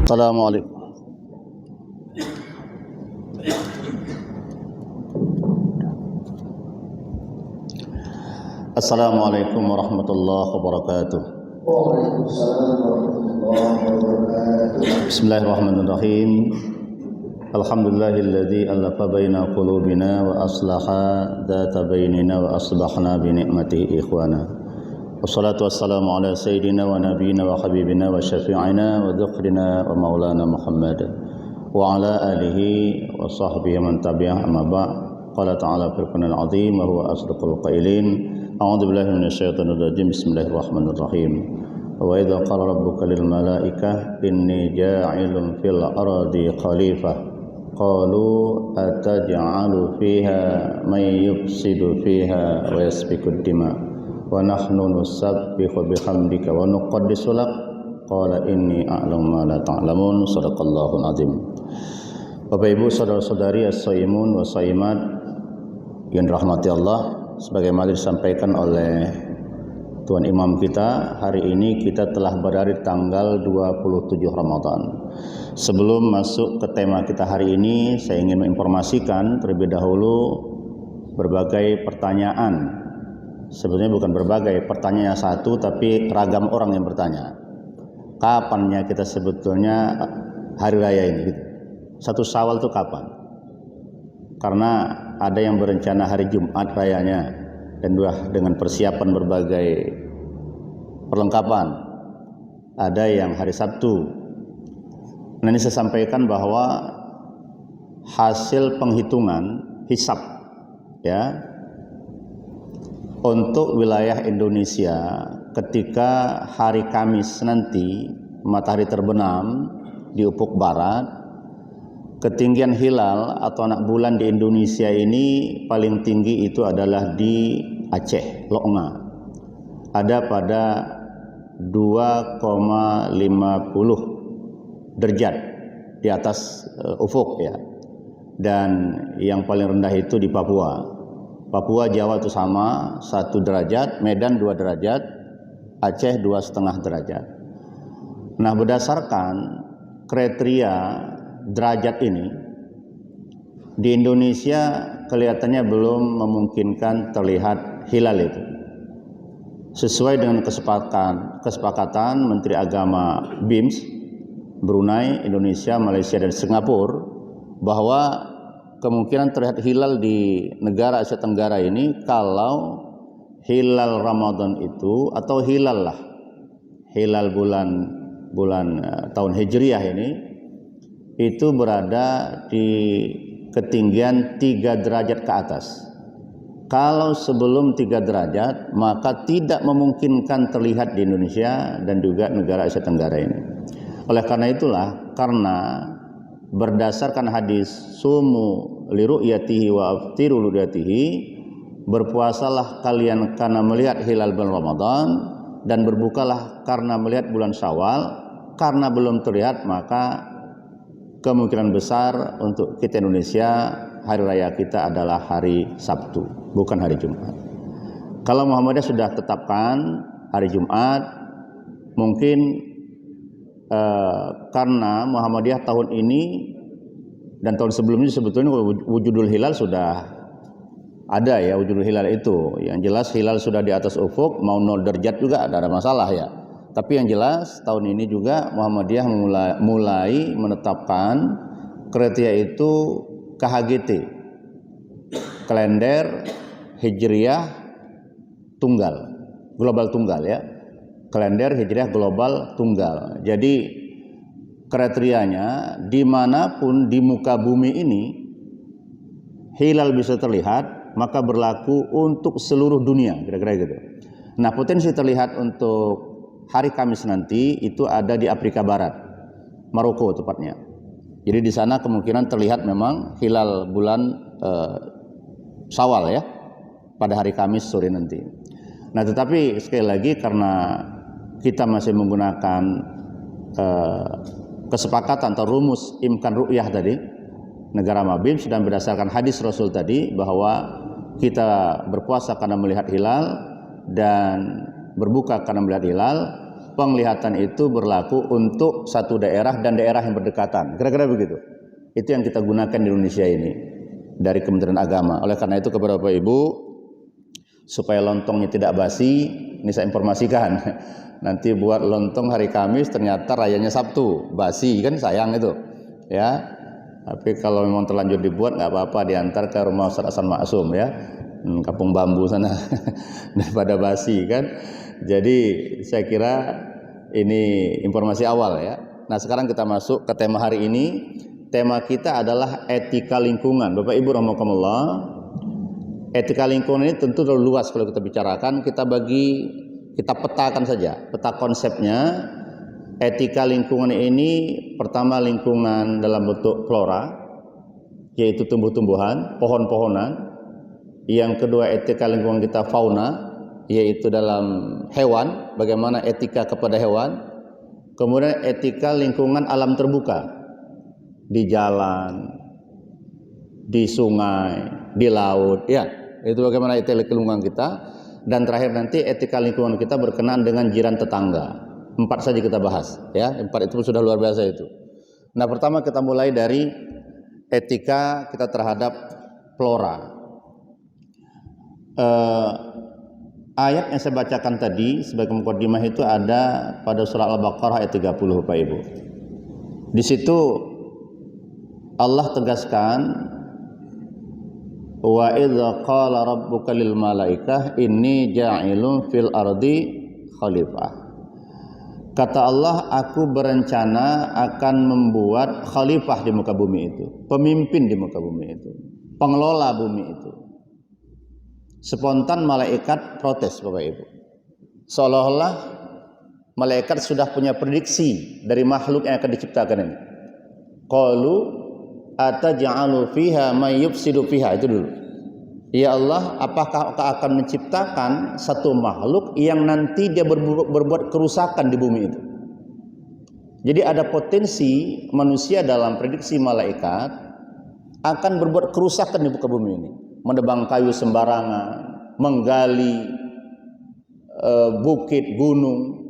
Assalamualaikum. Assalamualaikum warahmatullahi wabarakatuh. Waalaikumsalam warahmatullahi wabarakatuh. Bismillahirrahmanirrahim. Alhamdulillahilladzi alafa baina qulubina wa aslaha dzata bainina wa asbahna bi ni'matihi ikhwana. Wassalatu wassalamu ala sayyidina wa nabiyyina wa habibina wa syafi'ina wa dzukhrina wa maulana Muhammad wa ala alihi wa sahbihi man tabi'ah amma ba'd. Qala ta'ala fil Qur'anil 'azim wa huwa asdaqul qailin. A'udzu billahi minasyaitonir rajim. Bismillahirrahmanirrahim. Wa idza qala rabbuka lil malaikah inni ja'ilun fil ardi khalifah qalu ataj'alu fiha may yufsidu fiha wa yasfiku dima wa nahnu nusabbihu bihamdika wa nuqaddisu lak qala inni a'lamu ma la ta'lamun. Shadaqallahul azim. Bapak Ibu, saudara-saudari as-shaimun wa shaimat yang dirahmati Allah, sebagaimana disampaikan oleh Tuan Imam kita, hari ini kita telah berada di tanggal 27 Ramadan. Sebelum masuk ke tema kita hari ini, saya ingin menginformasikan terlebih dahulu berbagai pertanyaan. Sebenarnya bukan berbagai, pertanyaannya satu tapi ragam orang yang bertanya. Kapannya kita sebetulnya hari raya ini? Gitu. Satu Syawal itu kapan? Karena ada yang berencana hari Jumat rayanya dan dengan persiapan berbagai perlengkapan. Ada yang hari Sabtu. Nah, ini saya sampaikan bahwa hasil penghitungan hisab ya untuk wilayah Indonesia ketika hari Kamis nanti matahari terbenam di ufuk barat, ketinggian hilal atau anak bulan di Indonesia ini paling tinggi itu adalah di Aceh, Loknga. Ada pada 2,50 derajat di atas ufuk ya. Dan yang paling rendah itu di Papua. Papua, Jawa itu sama 1 derajat, Medan 2 derajat, Aceh 2,5 derajat. Nah, berdasarkan kriteria derajat ini di Indonesia kelihatannya belum memungkinkan terlihat hilal itu. Sesuai dengan kesepakatan Menteri Agama BIMS, Brunei, Indonesia, Malaysia dan Singapura, bahwa kemungkinan terlihat hilal di negara Asia Tenggara ini kalau hilal Ramadan itu atau hilal bulan tahun Hijriah ini itu berada di ketinggian 3 derajat ke atas. Kalau sebelum 3 derajat maka tidak memungkinkan terlihat di Indonesia dan juga negara Asia Tenggara ini. Oleh karena itulah, karena berdasarkan hadis sumu li ru'yatihi wa aftiru li ru'yatihi, berpuasalah kalian karena melihat hilal bulan Ramadan dan berbukalah karena melihat bulan Syawal. Karena belum terlihat maka kemungkinan besar untuk kita Indonesia hari raya kita adalah hari Sabtu, bukan hari Jumat. Kalau Muhammadiyah sudah tetapkan hari Jumat, mungkin karena Muhammadiyah tahun ini dan tahun sebelumnya sebetulnya wujudul hilal sudah ada ya, wujudul hilal itu. Yang jelas hilal sudah di atas ufuk, mau 0 derajat juga ada masalah ya. Tapi yang jelas tahun ini juga Muhammadiyah mulai menetapkan kriteria itu KHGT, kalender Hijriah tunggal, global tunggal ya. Kalender Hijriah global tunggal. Jadi kriterianya dimanapun di muka bumi ini hilal bisa terlihat, maka berlaku untuk seluruh dunia, kira-kira gitu. Nah, potensi terlihat untuk hari Kamis nanti itu ada di Afrika Barat, Maroko tepatnya. Jadi di sana kemungkinan terlihat memang hilal bulan Syawal ya pada hari Kamis sore nanti. Nah, tetapi sekali lagi karena kita masih menggunakan kesepakatan atau rumus imkan ru'yah tadi, negara Mabim sudah berdasarkan hadis Rasul tadi bahwa kita berpuasa karena melihat hilal dan berbuka karena melihat hilal, penglihatan itu berlaku untuk satu daerah dan daerah yang berdekatan. Kira-kira begitu. Itu yang kita gunakan di Indonesia ini dari Kementerian Agama. Oleh karena itu kepada Bapak Ibu, supaya lontongnya tidak basi, ini saya informasikan. Nanti buat lontong hari Kamis ternyata rayanya Sabtu, basi kan sayang itu. Ya. Tapi kalau memang terlanjur dibuat nggak apa-apa, diantar ke rumah Ustaz Hasan Maksum ya. Kampung Bambu sana daripada basi kan. Jadi saya kira ini informasi awal ya. Nah sekarang kita masuk ke tema hari ini. Tema kita adalah etika lingkungan. Bapak Ibu rahimakumullah. Etika lingkungan ini tentu terlalu luas kalau kita bicarakan. Kita petakan saja. Peta konsepnya. Etika lingkungan ini pertama lingkungan dalam bentuk flora, yaitu tumbuh-tumbuhan, pohon-pohonan. Yang kedua etika lingkungan kita fauna, yaitu dalam hewan, bagaimana etika kepada hewan. Kemudian etika lingkungan alam terbuka, di jalan, di sungai, di laut, ya itu bagaimana etika lingkungan kita. Dan terakhir nanti etika lingkungan kita berkenaan dengan jiran tetangga. 4 saja kita bahas, ya 4 itu sudah luar biasa itu. Nah pertama kita mulai dari etika kita terhadap flora. Ayat yang saya bacakan tadi sebagai mukaddimah itu ada pada surah Al-Baqarah ayat 30 Bapak Ibu. Di situ Allah tegaskan wa idza qala rabbuka lil malaikah inni ja'ilun fil ardi khalifah. Kata Allah, aku berencana akan membuat khalifah di muka bumi itu, pemimpin di muka bumi itu, pengelola bumi itu. Spontan malaikat protes Bapak Ibu. Seolah-olah malaikat sudah punya prediksi dari makhluk yang akan diciptakan ini. Qalu ataj'alu fiha may yufsidu fiha, itu dulu. Ya Allah, apakah Engkau akan menciptakan satu makhluk yang nanti dia berbuat kerusakan di bumi itu? Jadi ada potensi manusia dalam prediksi malaikat akan berbuat kerusakan di muka bumi ini. Menebang kayu sembarangan, menggali bukit, gunung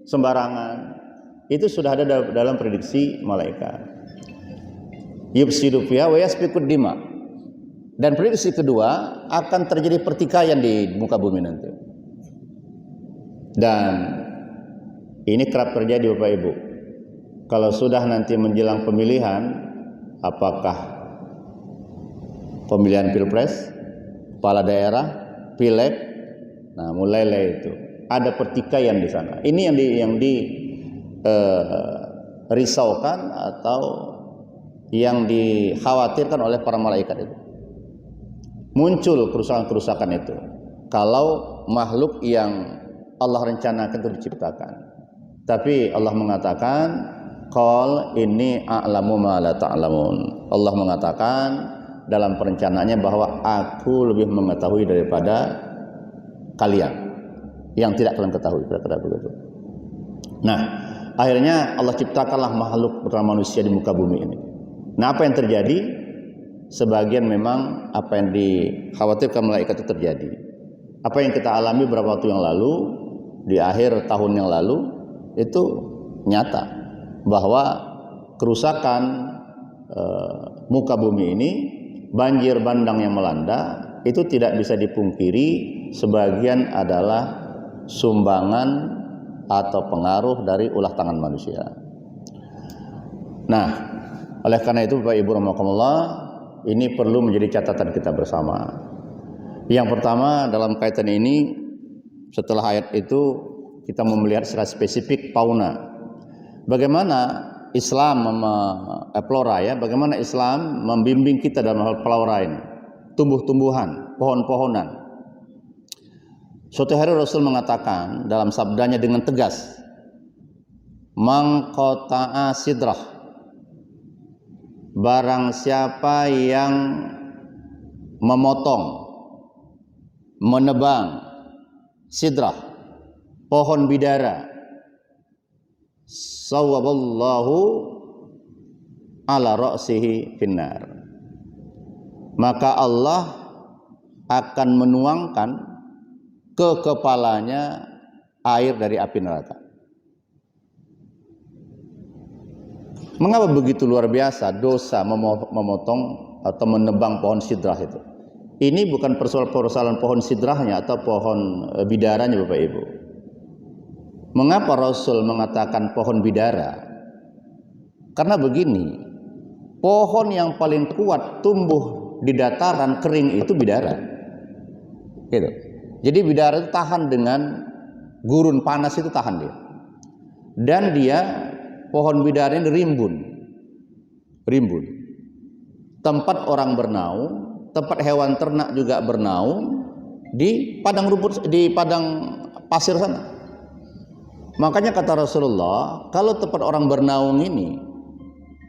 sembarangan. Itu sudah ada dalam prediksi malaikat. Yufsidu fiha wa yasfikud dima. Dan prediksi kedua akan terjadi pertikaian di muka bumi nanti. Dan ini kerap terjadi Bapak Ibu. Kalau sudah nanti menjelang pemilihan, apakah pemilihan pilpres, kepala daerah, pileg, nah mulailah itu ada pertikaian di sana. Ini yang risaukan atau yang dikhawatirkan oleh para malaikat itu. Muncul kerusakan-kerusakan itu kalau makhluk yang Allah rencanakan itu diciptakan. Tapi Allah mengatakan, qul inni a'lamu ma la ta'lamun. Allah mengatakan dalam perencanaannya bahwa aku lebih mengetahui daripada kalian yang tidak kalian ketahui, kira-kira begitu. Nah, akhirnya Allah ciptakanlah makhluk bernama manusia di muka bumi ini. Nah, apa yang terjadi? Sebagian memang apa yang dikhawatirkan malaikat itu terjadi. Apa yang kita alami beberapa waktu yang lalu, di akhir tahun yang lalu, itu nyata bahwa kerusakan muka bumi ini, banjir bandang yang melanda, itu tidak bisa dipungkiri sebagian adalah sumbangan atau pengaruh dari ulah tangan manusia. Nah, oleh karena itu Bapak Ibu rahimakumullah, ini perlu menjadi catatan kita bersama. Yang pertama dalam kaitan ini, setelah ayat itu kita melihat secara spesifik fauna. Bagaimana Islam flora ya, bagaimana Islam membimbing kita dalam hal flora ini, tumbuh-tumbuhan, pohon-pohonan. Suatu hari Rasul mengatakan dalam sabdanya dengan tegas, man qata'a sidrah, barang siapa yang memotong, menebang sidrah, pohon bidara, sawaballahu ala ra'sihi finnar, maka Allah akan menuangkan ke kepalanya air dari api neraka. Mengapa begitu luar biasa dosa memotong atau menebang pohon sidrah itu? Ini bukan persoalan pohon sidrahnya atau pohon bidaranya Bapak Ibu. Mengapa Rasul mengatakan pohon bidara? Karena begini, pohon yang paling kuat tumbuh di dataran kering itu bidara. Gitu. Jadi bidara itu tahan dengan gurun panas, itu tahan dia. Dan dia pohon bidara ini rimbun. Tempat orang bernaung, tempat hewan ternak juga bernaung di padang rumput, di padang pasir sana. Makanya kata Rasulullah, kalau tempat orang bernaung ini,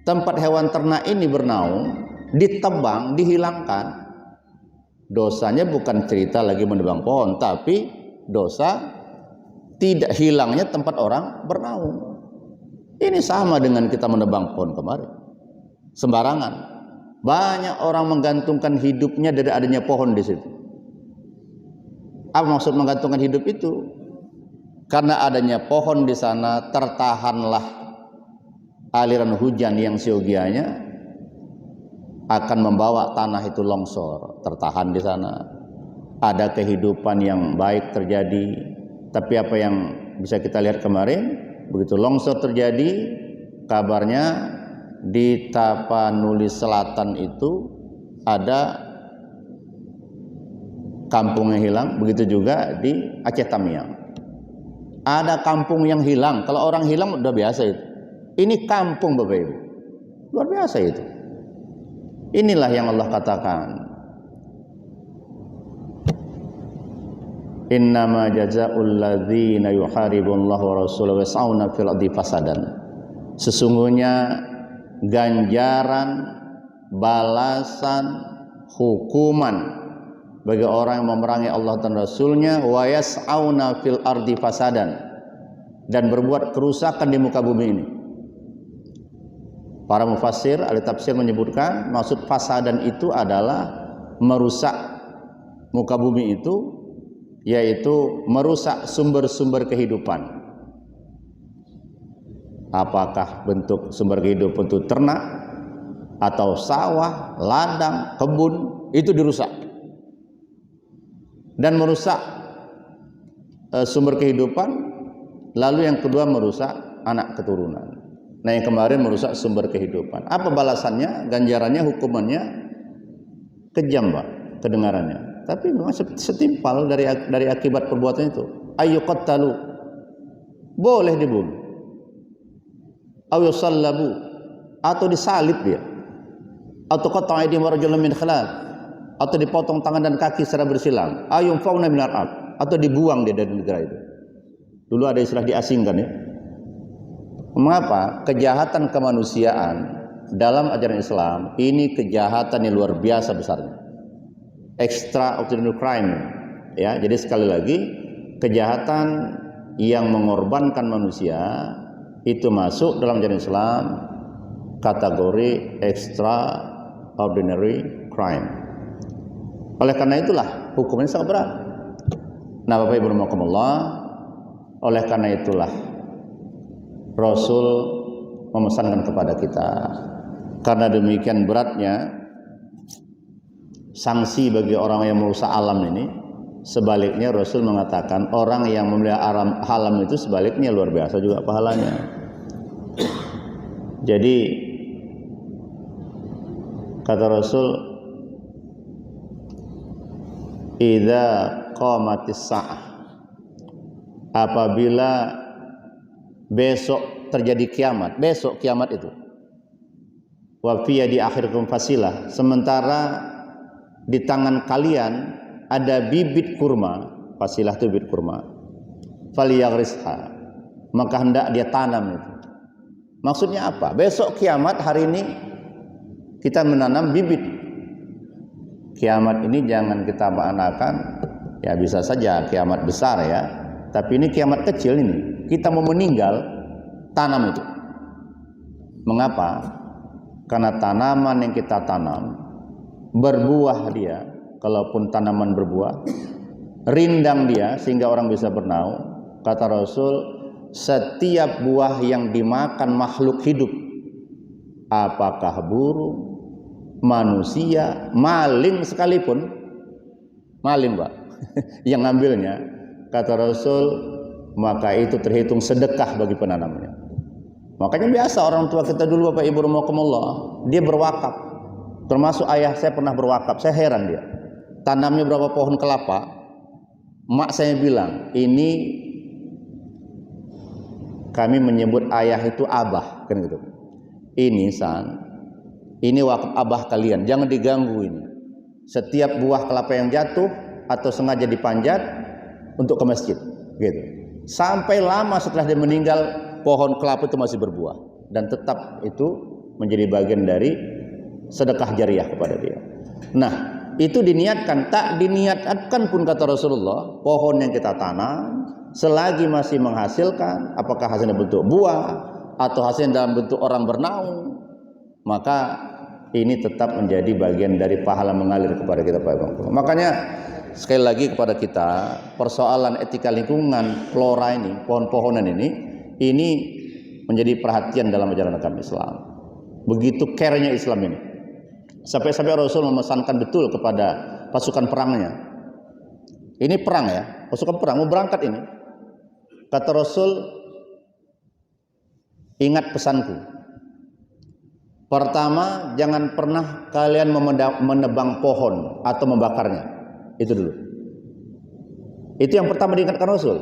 tempat hewan ternak ini bernaung, ditebang, dihilangkan, dosanya bukan cerita lagi menebang pohon, tapi dosa tidak hilangnya tempat orang bernaung. Ini sama dengan kita menebang pohon kemarin, sembarangan. Banyak orang menggantungkan hidupnya dari adanya pohon di situ. Apa maksud menggantungkan hidup itu? Karena adanya pohon di sana, tertahanlah aliran hujan yang siogianya akan membawa tanah itu longsor, tertahan di sana. Ada kehidupan yang baik terjadi. Tapi apa yang bisa kita lihat kemarin, begitu longsor terjadi, kabarnya di Tapanuli Selatan itu ada kampung yang hilang, begitu juga di Aceh Tamiang. Ada kampung yang hilang. Kalau orang hilang udah biasa itu. Ini kampung Bapak Ibu, luar biasa itu. Inilah yang Allah katakan, innama jazaa'ul ladzina yuharibullaha wa rasulahu wa yas'auna fil ardi fasadan. Sesungguhnya ganjaran, balasan, hukuman bagi orang yang memerangi Allah dan Rasulnya, wa yas'auna fil ardi fasadan, dan berbuat kerusakan di muka bumi ini. Para mufassir, ahli tafsir menyebutkan maksud fasadan itu adalah merusak muka bumi itu, yaitu merusak sumber-sumber kehidupan. Apakah bentuk sumber kehidupan itu ternak atau sawah, ladang, kebun, itu dirusak. Dan merusak sumber kehidupan, lalu yang kedua merusak anak keturunan. Nah, yang kemarin merusak sumber kehidupan. Apa balasannya? Ganjarannya, hukumannya kejam, Pak, kedengarannya. Tapi memang setimpal dari akibat perbuatan itu. Ayyuqattalu, boleh dibunuh. Aw yusallabu, atau disalib dia. Atau qata'a aydihim wa arjuluhum min khilaf, atau dipotong tangan dan kaki secara bersilang. Ayum fauna minar ard, atau dibuang dia dari negara itu. Dulu ada istilah diasingkan ya. Mengapa? Kejahatan kemanusiaan dalam ajaran Islam ini kejahatan yang luar biasa besarnya, extraordinary crime ya. Jadi sekali lagi, kejahatan yang mengorbankan manusia itu masuk dalam ajaran Islam kategori extraordinary crime. Oleh karena itulah hukumnya sangat berat. Nah, Bapak Ibu rahimakumullah, oleh karena itulah Rasul memesankan kepada kita, karena demikian beratnya sanksi bagi orang yang merusak alam ini, sebaliknya Rasul mengatakan orang yang memelihara alam itu sebaliknya luar biasa juga pahalanya. Jadi kata Rasul, idza qamatis sa'ah, apabila besok terjadi kiamat, besok kiamat itu, wa fi yadi akhirikum fasilah, sementara di tangan kalian ada bibit kurma, fasilah itu bibit kurma, falyaghrisha, maka hendak dia tanam itu. Maksudnya apa? Besok kiamat, hari ini kita menanam bibit. Kiamat ini jangan kita maknakan ya bisa saja kiamat besar ya, tapi ini kiamat kecil ini. Kita mau meninggal, tanam itu. Mengapa? Karena tanaman yang kita tanam berbuah dia, kalaupun tanaman berbuah, rindang dia sehingga orang bisa bernaung. Kata Rasul, setiap buah yang dimakan makhluk hidup apakah burung, manusia, maling sekalipun, maling Pak, yang ngambilnya, kata Rasul, maka itu terhitung sedekah bagi penanamnya. Makanya biasa orang tua kita dulu, Bapak Ibu rahimakumullah, dia berwakaf. Termasuk ayah saya pernah berwakaf. Saya heran dia. Tanamnya berapa pohon kelapa. Mak saya bilang, ini kami menyebut ayah itu abah, kan gitu. Ini ini wakaf abah kalian, jangan diganggu ini. Setiap buah kelapa yang jatuh atau sengaja dipanjat untuk ke masjid, gitu. Sampai lama setelah dia meninggal, pohon kelapa itu masih berbuah dan tetap itu menjadi bagian dari sedekah jariah kepada dia. Nah, itu diniatkan, tak diniatkan pun kata Rasulullah, pohon yang kita tanam selagi masih menghasilkan, apakah hasilnya bentuk buah atau hasilnya dalam bentuk orang bernaung, maka ini tetap menjadi bagian dari pahala mengalir kepada kita, Pak Ibu. Makanya sekali lagi kepada kita, persoalan etika lingkungan, flora ini, pohon-pohonan ini menjadi perhatian dalam ajaran agama Islam. Begitu care-nya Islam ini. Sampai-sampai Rasul memesankan betul kepada pasukan perangnya. Ini perang ya, pasukan perang mau berangkat ini. Kata Rasul, ingat pesanku. Pertama, jangan pernah kalian menebang pohon atau membakarnya. Itu dulu. Itu yang pertama diingatkan Rasul.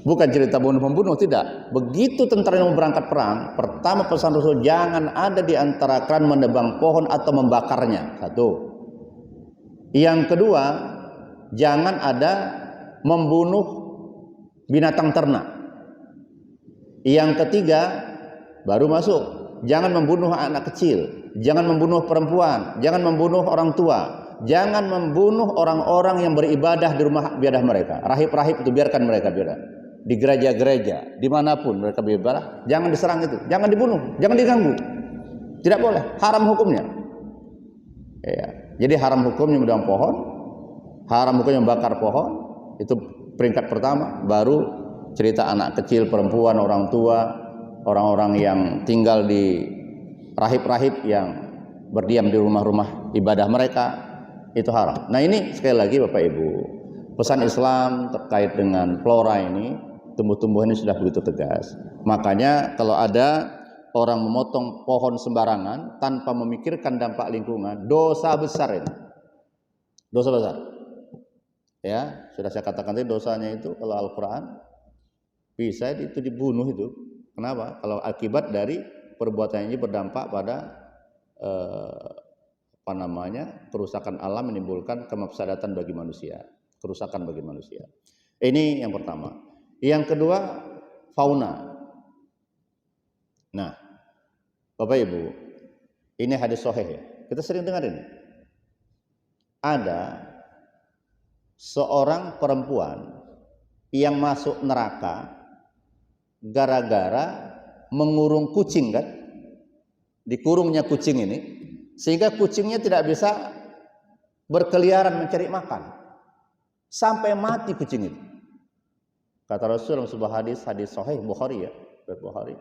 Bukan cerita bunuh-membunuh, tidak. Begitu tentara yang berangkat perang, pertama pesan Rasul, jangan ada di antara kalian menebang pohon atau membakarnya. Satu. Yang kedua, jangan ada membunuh binatang ternak. Yang ketiga, baru masuk, jangan membunuh anak kecil, jangan membunuh perempuan, jangan membunuh orang tua. Jangan membunuh orang-orang yang beribadah di rumah ibadah mereka. Rahib-rahib itu biarkan mereka beribadah. Di gereja-gereja, dimanapun mereka beribadah, jangan diserang itu, jangan dibunuh, jangan diganggu. Tidak boleh, haram hukumnya. Ya. Jadi haram hukumnya menebang pohon, haram hukumnya membakar pohon, itu peringkat pertama. Baru cerita anak kecil, perempuan, orang tua, orang-orang yang tinggal di rahib-rahib yang berdiam di rumah-rumah ibadah mereka, itu haram. Nah ini sekali lagi Bapak Ibu, pesan Islam terkait dengan flora ini, tumbuh-tumbuhan ini sudah begitu tegas. Makanya kalau ada orang memotong pohon sembarangan tanpa memikirkan dampak lingkungan, dosa besar ini. Dosa besar. Ya, sudah saya katakan tadi, dosanya itu kalau Al-Quran bisa itu dibunuh itu. Kenapa? Kalau akibat dari perbuatan ini berdampak pada kerusakan alam, menimbulkan kemafsadatan bagi manusia, kerusakan bagi manusia. Ini yang pertama. Yang kedua, fauna. Nah, Bapak Ibu, ini hadis sahih ya. Kita sering dengar ini. Ada seorang perempuan yang masuk neraka gara-gara mengurung kucing kan? Dikurungnya kucing ini, sehingga kucingnya tidak bisa berkeliaran mencari makan sampai mati kucing itu. Kata Rasul dalam sebuah hadis sahih Bukhari ya, Bukhari.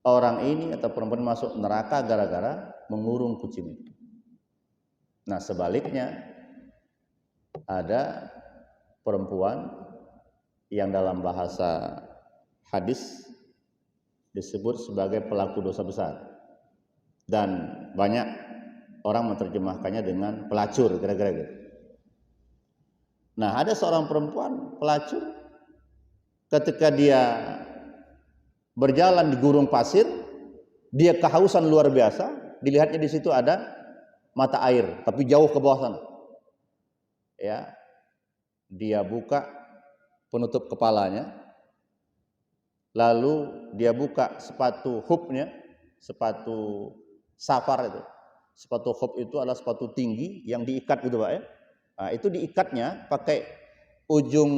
Orang ini atau perempuan masuk neraka gara-gara mengurung kucing itu. Nah sebaliknya ada perempuan yang dalam bahasa hadis disebut sebagai pelaku dosa besar. Dan banyak orang menerjemahkannya dengan pelacur, kira-kira gitu. Nah, ada seorang perempuan pelacur, ketika dia berjalan di gurun pasir, dia kehausan luar biasa, dilihatnya di situ ada mata air, tapi jauh ke bawah sana. Ya, dia buka penutup kepalanya, lalu dia buka sepatu hubnya, sepatu safar itu. Sepatu hub itu adalah sepatu tinggi yang diikat gitu Pak ya. Nah, itu diikatnya pakai ujung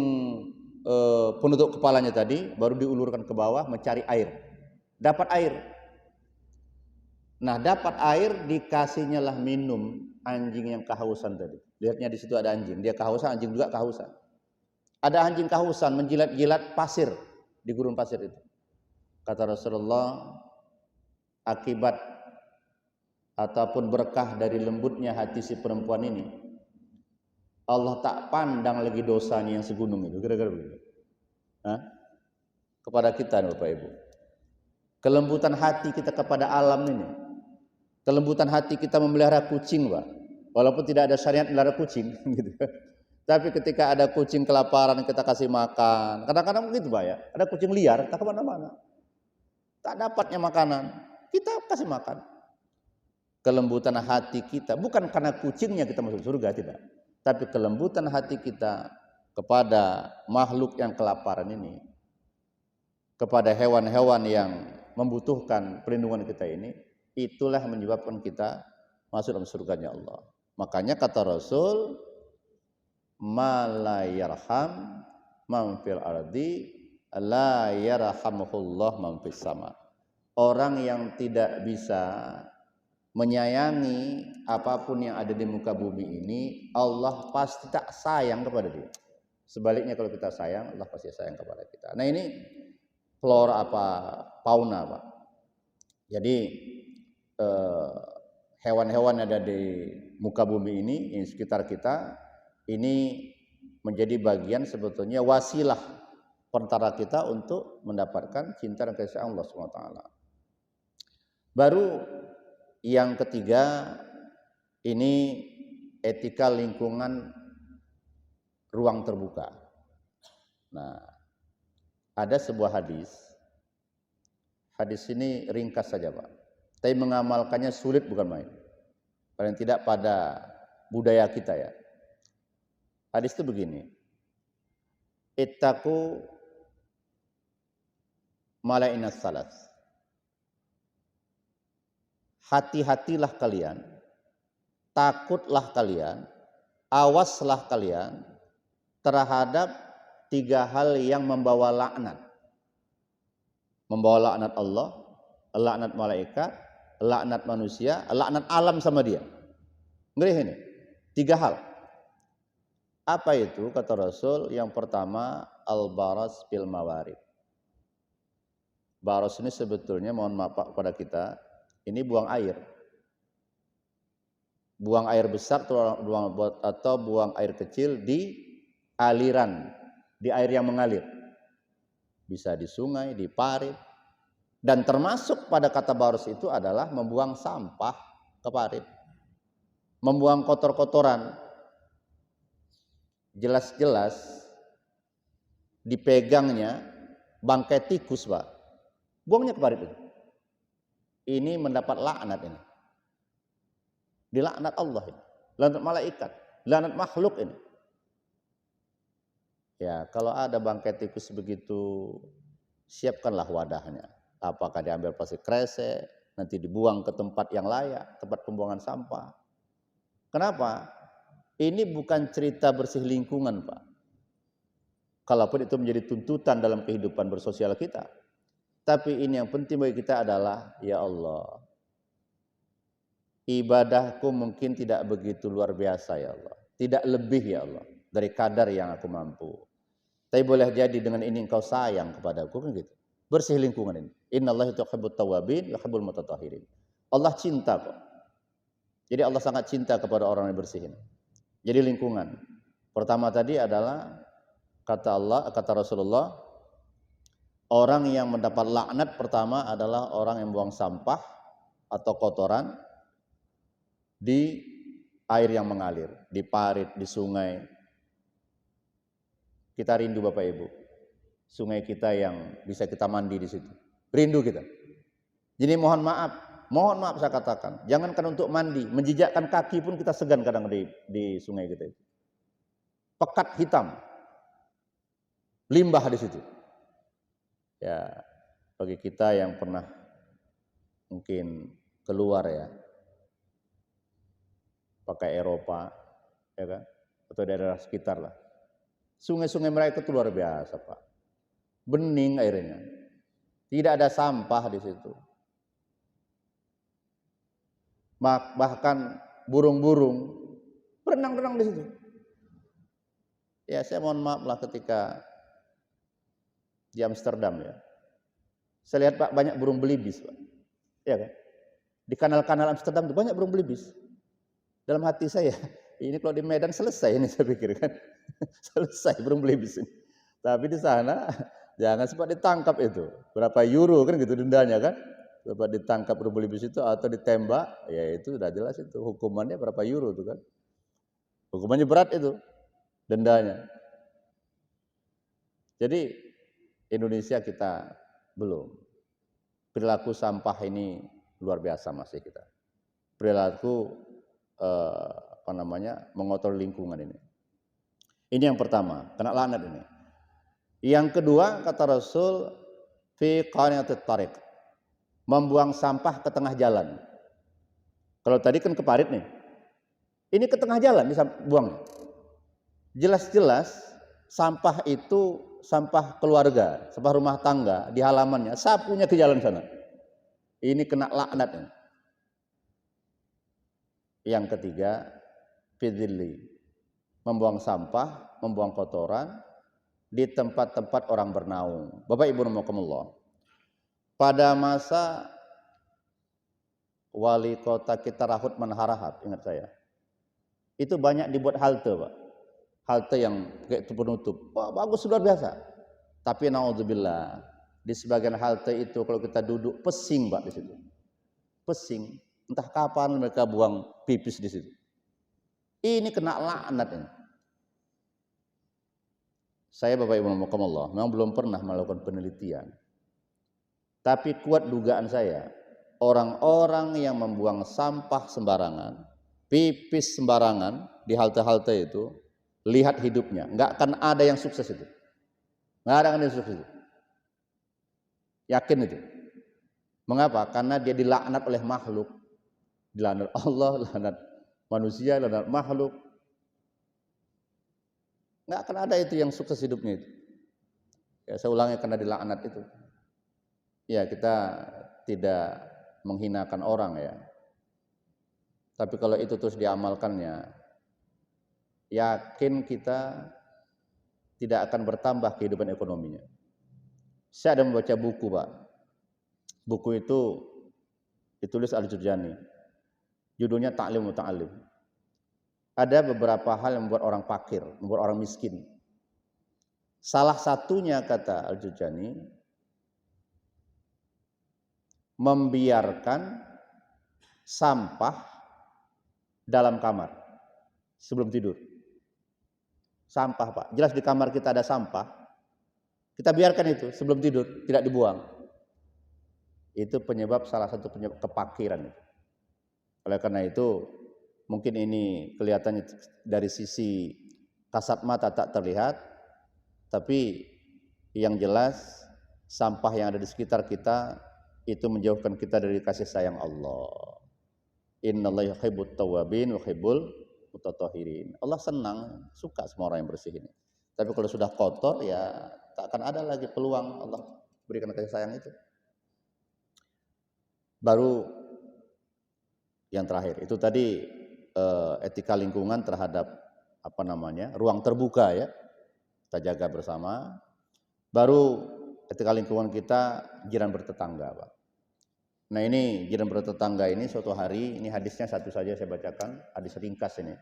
penutup kepalanya tadi, baru diulurkan ke bawah mencari air. Dapat air. Nah, dapat air, dikasihnya lah minum anjing yang kehausan tadi. Lihatnya di situ ada anjing, dia kehausan, anjing juga kehausan. Ada anjing kehausan menjilat-jilat pasir di gurun pasir itu. Kata Rasulullah, akibat ataupun berkah dari lembutnya hati si perempuan ini, Allah tak pandang lagi dosanya yang segunung itu, kira-kira begitu. Hah? Kepada kita Bapak Ibu, kelembutan hati kita kepada alam ini, kelembutan hati kita memelihara kucing, Pak, walaupun tidak ada syariat melihara kucing gitu. Tapi ketika ada kucing kelaparan kita kasih makan, kadang-kadang begitu Pak ya, ada kucing liar tak kemana-mana, tak dapatnya makanan, kita kasih makan. Kelembutan hati kita bukan karena kucingnya kita masuk surga, tidak, tapi kelembutan hati kita kepada makhluk yang kelaparan ini, kepada hewan-hewan yang membutuhkan perlindungan kita ini, itulah yang menyebabkan kita masuk dalam surganya Allah. Makanya kata Rasul, ma la yarham man fil ardi la yarhamuhullah man fis sama. Orang yang tidak bisa menyayangi apapun yang ada di muka bumi ini, Allah pasti tak sayang kepada dia. Sebaliknya kalau kita sayang, Allah pasti sayang kepada kita. Nah ini flora fauna Pak. Jadi hewan-hewan yang ada di muka bumi ini, di sekitar kita, ini menjadi bagian sebetulnya wasilah perantara kita untuk mendapatkan cinta dan kasih Allah SWT. Baru yang ketiga, ini etika lingkungan ruang terbuka. Nah, ada sebuah hadis ini ringkas saja Pak, tapi mengamalkannya sulit bukan main, paling tidak pada budaya kita ya. Hadis itu begini, ittaqu mala'inas salas, hati-hatilah kalian, takutlah kalian, awaslah kalian terhadap 3 hal yang membawa laknat. Membawa laknat Allah, laknat malaikat, laknat manusia, laknat alam sama dia. Ngeri ini, 3 hal. Apa itu? Kata Rasul, yang pertama al-baras bil mawarid. Baras ini sebetulnya, mohon maaf Pak pada kita, ini buang air. Buang air besar atau buang air kecil di aliran, di air yang mengalir. Bisa di sungai, di parit. Dan termasuk pada kata baras itu adalah membuang sampah ke parit. Membuang kotor-kotoran. Jelas-jelas dipegangnya bangkai tikus Pak. Buangnya ke parit itu. Ini mendapat laknat ini. Dilaknat Allah ini. Laknat malaikat. Laknat makhluk ini. Ya, kalau ada bangkai tikus begitu, siapkanlah wadahnya. Apakah diambil plastik kresek, nanti dibuang ke tempat yang layak, tempat pembuangan sampah. Kenapa? Ini bukan cerita bersih lingkungan, Pak. Kalaupun itu menjadi tuntutan dalam kehidupan bersosial kita. Tapi ini yang penting bagi kita adalah, ya Allah, ibadahku mungkin tidak begitu luar biasa ya Allah. Tidak lebih ya Allah, dari kadar yang aku mampu. Tapi boleh jadi dengan ini engkau sayang kepadaku, kan gitu. Bersih lingkungan ini. Innallaha yuhibbut tawwabin wa yuhibbul mutatahhirin. Allah cinta kok. Jadi Allah sangat cinta kepada orang yang bersihin. Jadi lingkungan. Pertama tadi adalah kata Rasulullah, orang yang mendapat laknat pertama adalah orang yang buang sampah atau kotoran di air yang mengalir, di parit, di sungai. Kita rindu Bapak Ibu, sungai kita yang bisa kita mandi di situ. Rindu kita. Jadi mohon maaf saya katakan, jangankan untuk mandi, menjijakkan kaki pun kita segan kadang di sungai kita itu. Pekat hitam, limbah di situ. Ya, bagi kita yang pernah mungkin keluar ya, pakai Eropa, ya kan, atau daerah sekitar lah. Sungai-sungai mereka itu luar biasa Pak, bening airnya, tidak ada sampah di situ. Bahkan burung-burung berenang-renang di situ. Ya saya mohon maaf lah ketika di Amsterdam ya, saya lihat Pak banyak burung belibis Pak. Ya kan? Di kanal-kanal Amsterdam itu banyak burung belibis. Dalam hati saya, ini kalau di Medan selesai ini saya pikir kan. Selesai burung belibis ini. Tapi di sana jangan sempat ditangkap itu. Berapa euro kan gitu dendanya kan? Sempat ditangkap burung belibis itu atau ditembak, ya itu sudah jelas itu hukumannya berapa euro itu kan. Hukumannya berat itu dendanya. Jadi Indonesia kita belum. Perilaku sampah ini luar biasa masih kita. Perilaku mengotori lingkungan ini. Ini yang pertama, kena laknat ini. Yang kedua kata Rasul fi qaniyatit tariq, membuang sampah ke tengah jalan. Kalau tadi kan ke parit nih. Ini ke tengah jalan dibuang. Jelas-jelas sampah itu sampah keluarga, sampah rumah tangga di halamannya, sapunya ke jalan sana. Ini kena laknat. Yang ketiga, fidzilli, membuang sampah, membuang kotoran di tempat-tempat orang bernaung. Bapak Ibu rahimakumullah. Pada masa wali kota kita Rahut Manharahap, ingat saya, itu banyak dibuat halte, Pak. Halte yang kayak itu penutup. Wah, bagus, luar biasa. Tapi naudzubillah, di sebagian halte itu kalau kita duduk pesing, Pak, di situ. Pesing. Entah kapan mereka buang pipis di situ. Ini kena laknat ini. Saya Bapak Ibu rahimakumullah, memang belum pernah melakukan penelitian. Tapi kuat dugaan saya, orang-orang yang membuang sampah sembarangan, pipis sembarangan di halte-halte itu, lihat hidupnya, nggak akan ada yang sukses itu. Nggak ada yang sukses itu. Yakin itu. Mengapa? Karena dia dilaknat oleh makhluk. Dilaknat Allah, laknat manusia, laknat makhluk. Nggak akan ada itu yang sukses hidupnya itu. Ya, saya ulangi, karena dilaknat itu. Ya, kita tidak menghinakan orang ya. Tapi kalau itu terus diamalkannya, yakin kita tidak akan bertambah kehidupan ekonominya. Saya ada membaca buku, Pak. Buku itu ditulis Al-Jurjani. Judulnya Ta'lim wa Ta'alim. Ada beberapa hal yang membuat orang fakir, membuat orang miskin. Salah satunya, kata Al-Jurjani, membiarkan sampah dalam kamar sebelum tidur. Sampah, Pak. Jelas di kamar kita ada sampah. Kita biarkan itu sebelum tidur, tidak dibuang. Itu salah satu penyebab kepakiran. Oleh karena itu, mungkin ini kelihatannya dari sisi kasat mata tak terlihat, tapi yang jelas sampah yang ada di sekitar kita itu menjauhkan kita dari kasih sayang Allah. Innallaha yuhibbut tawwabin wa yuhibbul mutatahhirin. Allah senang, suka semua orang yang bersih ini. Tapi kalau sudah kotor, ya tak akan ada lagi peluang Allah berikan kasih sayang itu. Baru yang terakhir, itu tadi etika lingkungan terhadap ruang terbuka ya. Kita jaga bersama. Baru etika lingkungan kita jiran bertetangga, Pak. Nah, ini jiran bertetangga ini suatu hari, ini hadisnya satu saja saya bacakan, hadis ringkas ini.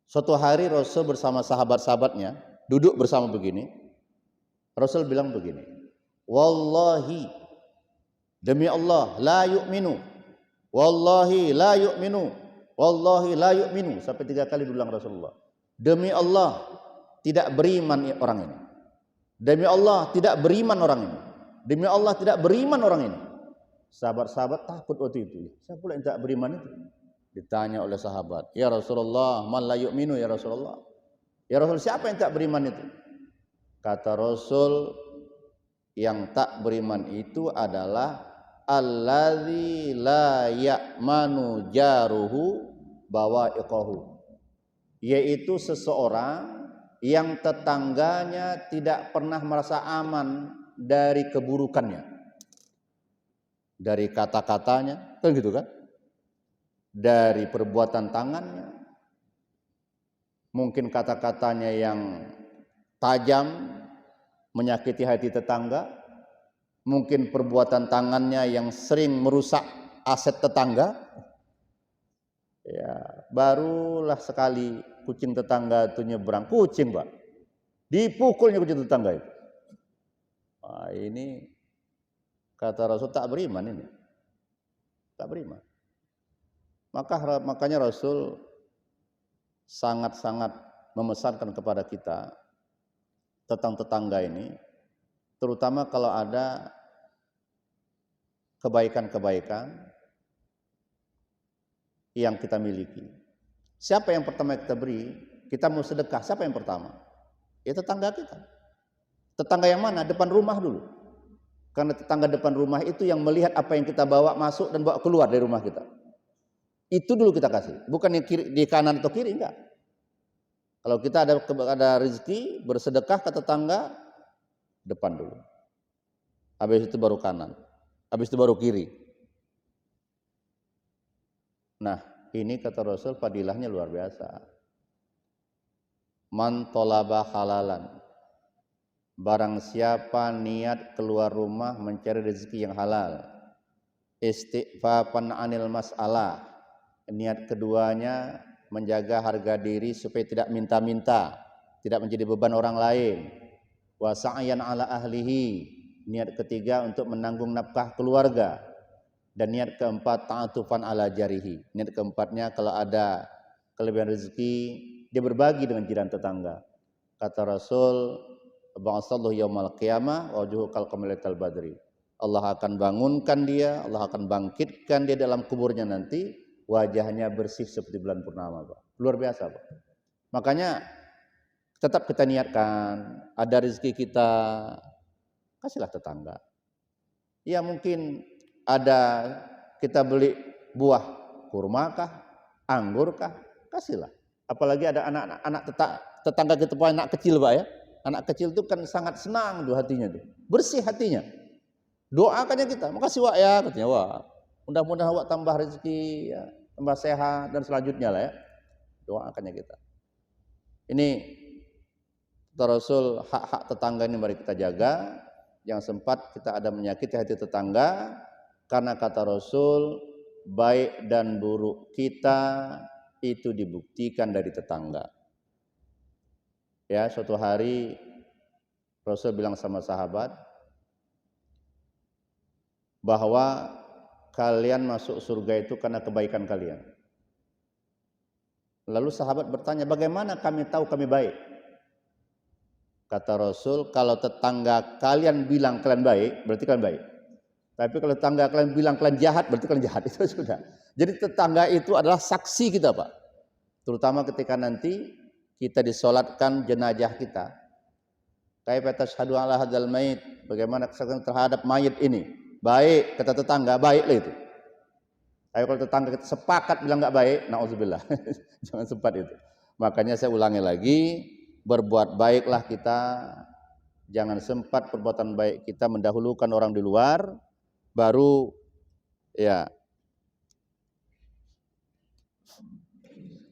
Suatu hari Rasul bersama sahabat-sahabatnya duduk bersama begini. Rasul bilang begini, wallahi, demi Allah, la yu'minu, wallahi la yu'minu, wallahi la yu'minu, sampai 3 kali diulang Rasulullah. Demi Allah, tidak beriman orang ini. Demi Allah, tidak beriman orang ini. Demi Allah, tidak beriman orang ini. Sahabat-sahabat takut waktu itu. Siapa pula yang tak beriman itu? Ditanya oleh sahabat, ya Rasulullah, man la yu'minu ya Rasulullah. Ya Rasul, siapa yang tak beriman itu? Kata Rasul, yang tak beriman itu adalah alladzi la ya'manu jaruhu bawa'iqahu, yaitu seseorang yang tetangganya tidak pernah merasa aman dari keburukannya, dari kata-katanya, kan gitu kan, dari perbuatan tangannya, mungkin kata-katanya yang tajam menyakiti hati tetangga, mungkin perbuatan tangannya yang sering merusak aset tetangga, ya barulah sekali kucing tetangga itu nyebrang, kucing Pak, dipukulnya kucing tetangga itu. Nah, ini kata Rasul tak beriman ini, tak beriman. Makanya Rasul sangat-sangat memesankan kepada kita tentang tetangga ini, terutama kalau ada kebaikan-kebaikan yang kita miliki. Siapa yang pertama kita beri? Kita mau sedekah, siapa yang pertama? Ya tetangga kita. Tetangga yang mana? Depan rumah dulu. Karena tetangga depan rumah itu yang melihat apa yang kita bawa masuk dan bawa keluar dari rumah kita. Itu dulu kita kasih, bukan yang kiri, di kanan atau kiri, enggak. Kalau kita ada rezeki, bersedekah ke tetangga, depan dulu. Habis itu baru kanan. Habis itu baru kiri. Nah, ini kata Rasul fadilahnya luar biasa. Man tolaba halalan. Barang siapa niat keluar rumah mencari rezeki yang halal. Istighfafan anil mas'alah. Niat keduanya menjaga harga diri supaya tidak minta-minta, tidak menjadi beban orang lain. Wa sa'yan ala ahlihi. Niat ketiga untuk menanggung nafkah keluarga. Dan niat keempat ta'atufan ala jarihi. Niat keempatnya kalau ada kelebihan rezeki, dia berbagi dengan jiran tetangga. Kata Rasul, ba'asallahu yaumal qiyamah wajhuhu kalqamalatal badri. Allah akan bangunkan dia, Allah akan bangkitkan dia dalam kuburnya nanti, wajahnya bersih seperti bulan purnama, Pak. Luar biasa, Pak. Makanya tetap kita niatkan, ada rezeki kita, kasihlah tetangga. Ya mungkin ada kita beli buah kurma kah, anggur kah, kasihlah. Apalagi ada anak-anak tetangga kita punya anak kecil, Pak ya. Anak kecil itu kan sangat senang tuh hatinya tuh. Bersih hatinya. Doakannya kita, makasih Wak ya, katanya Wak. Mudah-mudahan Wak tambah rezeki ya, tambah sehat dan selanjutnya lah ya. Doakannya kita. Ini kata Rasul, hak-hak tetangga ini mari kita jaga. Yang sempat kita ada menyakiti hati tetangga, karena kata Rasul, baik dan buruk kita itu dibuktikan dari tetangga. Ya, suatu hari Rasul bilang sama sahabat bahwa kalian masuk surga itu karena kebaikan kalian. Lalu sahabat bertanya, bagaimana kami tahu kami baik? Kata Rasul, kalau tetangga kalian bilang kalian baik, berarti kalian baik. Tapi kalau tetangga kalian bilang kalian jahat, berarti kalian jahat. Itu sudah. Jadi tetangga itu adalah saksi kita, Pak. Terutama ketika nanti kita disolatkan jenazah kita. Kaifa tashhadu ala hadzal mayit? Bagaimana kesaksian terhadap mayit ini? Baik, kata tetangga, baiklah itu. Ayo kalau tetangga kita sepakat bilang enggak baik, nauzubillah. Jangan sempat itu. Makanya saya ulangi lagi, berbuat baiklah kita. Jangan sempat perbuatan baik kita mendahulukan orang di luar, baru ya.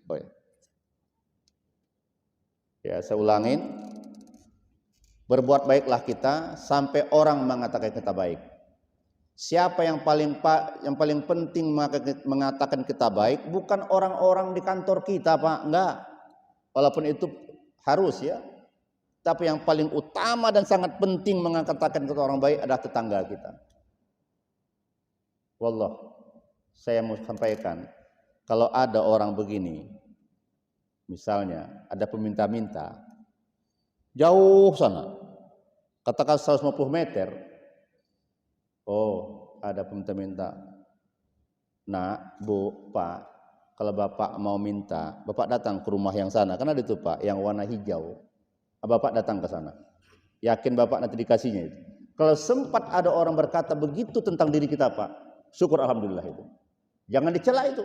Oh ya. Ya, saya ulangin. Berbuat baiklah kita sampai orang mengatakan kita baik. Siapa yang paling penting mengatakan kita baik? Bukan orang-orang di kantor kita, Pak. Enggak. Walaupun itu harus ya. Tapi yang paling utama dan sangat penting mengatakan kita orang baik adalah tetangga kita. Wallah, saya mau sampaikan, kalau ada orang begini, misalnya ada peminta-minta, jauh sana, katakan 150 meter, oh ada peminta-minta, nak, bu, pak, kalau bapak mau minta, bapak datang ke rumah yang sana, kan ada itu Pak, yang warna hijau, bapak datang ke sana, yakin bapak nanti dikasihnya itu. Kalau sempat ada orang berkata begitu tentang diri kita Pak, syukur alhamdulillah itu. Jangan dicela itu.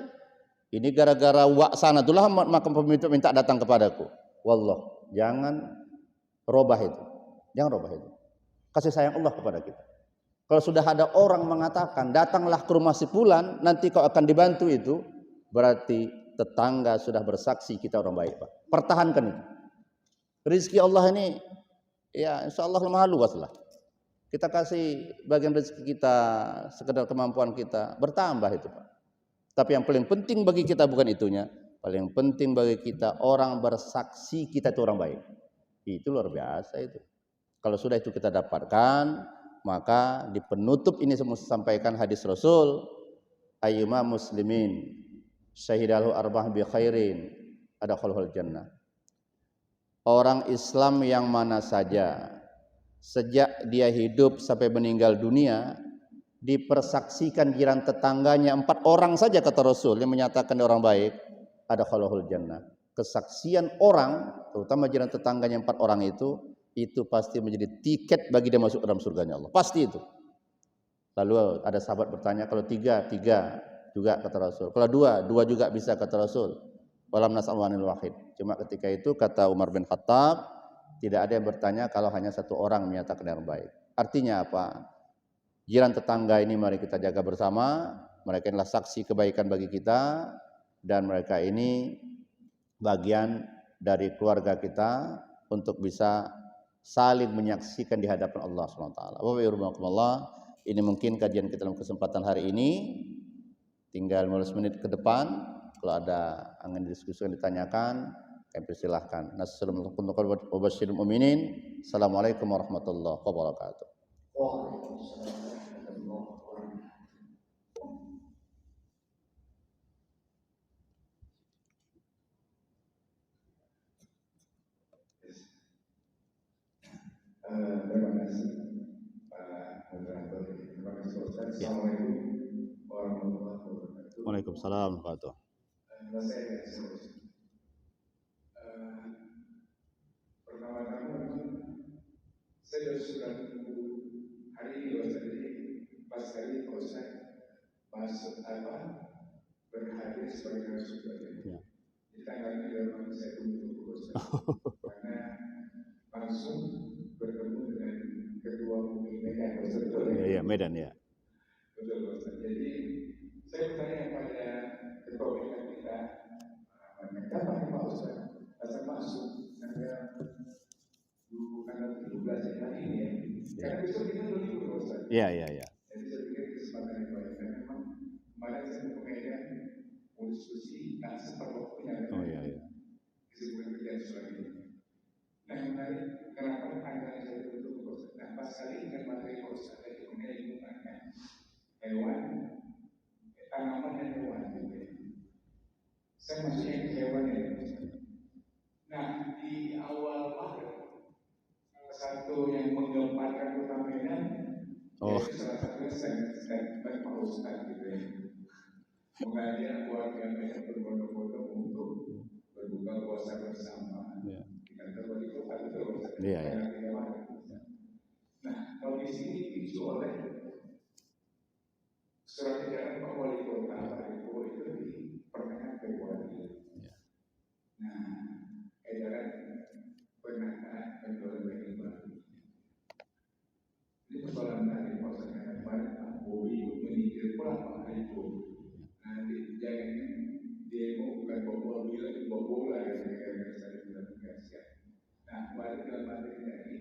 Ini gara-gara wak sana itulah maka minta datang kepadaku. Wallah, jangan robah itu. Jangan robah itu. Kasih sayang Allah kepada kita. Kalau sudah ada orang mengatakan datanglah ke rumah si fulan, nanti kau akan dibantu itu, berarti tetangga sudah bersaksi kita orang baik, Pak. Pertahankan itu. Rizki Allah ini ya insyaallah lemah luas lah. Kita kasih bagian rezeki kita, sekedar kemampuan kita, bertambah itu Pak. Tapi yang paling penting bagi kita bukan itunya. Paling penting bagi kita orang bersaksi kita itu orang baik. Itu luar biasa itu. Kalau sudah itu kita dapatkan, maka di penutup ini saya sampaikan hadis Rasul, ayyuma muslimin syahidalahu arba'ah bi khairin adakhalul jannah. Orang Islam yang mana saja sejak dia hidup sampai meninggal dunia dipersaksikan jiran tetangganya 4 orang saja kata Rasul yang menyatakan dia orang baik, adakhalul jannah. Kesaksian orang, terutama jiran tetangganya 4 orang itu pasti menjadi tiket bagi dia masuk ke dalam surganya Allah. Pasti itu. Lalu ada sahabat bertanya, kalau 3 juga kata Rasul. Kalau 2 juga bisa kata Rasul. Walam nas'alwanil wahid. Cuma ketika itu kata Umar bin Khattab, tidak ada yang bertanya kalau hanya 1 orang menyatakan yang baik. Artinya apa? Jiran tetangga ini mari kita jaga bersama. Mereka adalah saksi kebaikan bagi kita, dan mereka ini bagian dari keluarga kita untuk bisa saling menyaksikan di hadapan Allah SWT. Ini mungkin kajian kita dalam kesempatan hari ini. Tinggal 15 menit ke depan. Kalau ada angin diskusi yang ditanyakan, kami persilahkan. Assalamualaikum warahmatullahi wabarakatuh. Terima kasih Pak Moderator. Terima kasih Ustaz. Assalamualaikum warahmatullahi wabarakatuh. Waalaikumsalam warahmatullahi wabarakatuh. Pertama-tama saya sudah tunggu hari ini Ustaz. Jadi pas hari Ustaz masuk berhadir sebagai narasumber. Di tanggal ini memang saya tunggu Ustaz. Karena langsung bertemu dengan Ketua MUI Medan, betul ya? Iya, Medan ya. Betul Ustaz. Jadi saya bertanya kepada Ketua Medan kita, kapan Pak Ustaz asal masuk tanggal tanggal 17 hari ini ya? Karena besok kita libur Ustaz. Iya. Jadi saya pikir kesempatan yang baik. Karena memang kemarin saya ke Medan mau diskusi, tak sempat waktunya. Oh iya. Kesibukan kerjaan soal ini. Nah, menarik, kenapa tanggalnya saya tutup Ustaz? Nah, pas kali ini kan materi Ustaz tadi mengenai lingkungan hewan, tanaman dan hewan gitu ya. Saya maksudnya hewan ya. Nah, di awal Maret, salah satu yang menggemparkan Kota Medan, yaitu salah satunya saya Pak Ustaz gitu ya. Mengajak warga Medan berbondong-bondong untuk berbuka puasa bersama. Iya. Nah, kalau di sini dipicu oleh surat edaran Pak Wali Kota Pak itu di pertengahan Februari. Nah, edaran penataan penjualan daging babi. Ini persoalan tadi maksudnya kemarin Pak Bobi menyingkir pula Pak itu. Nanti jangan demo bukan bawa lagi bawa ya negara saya bilang enggak siap. Nah, balik ke materi tadi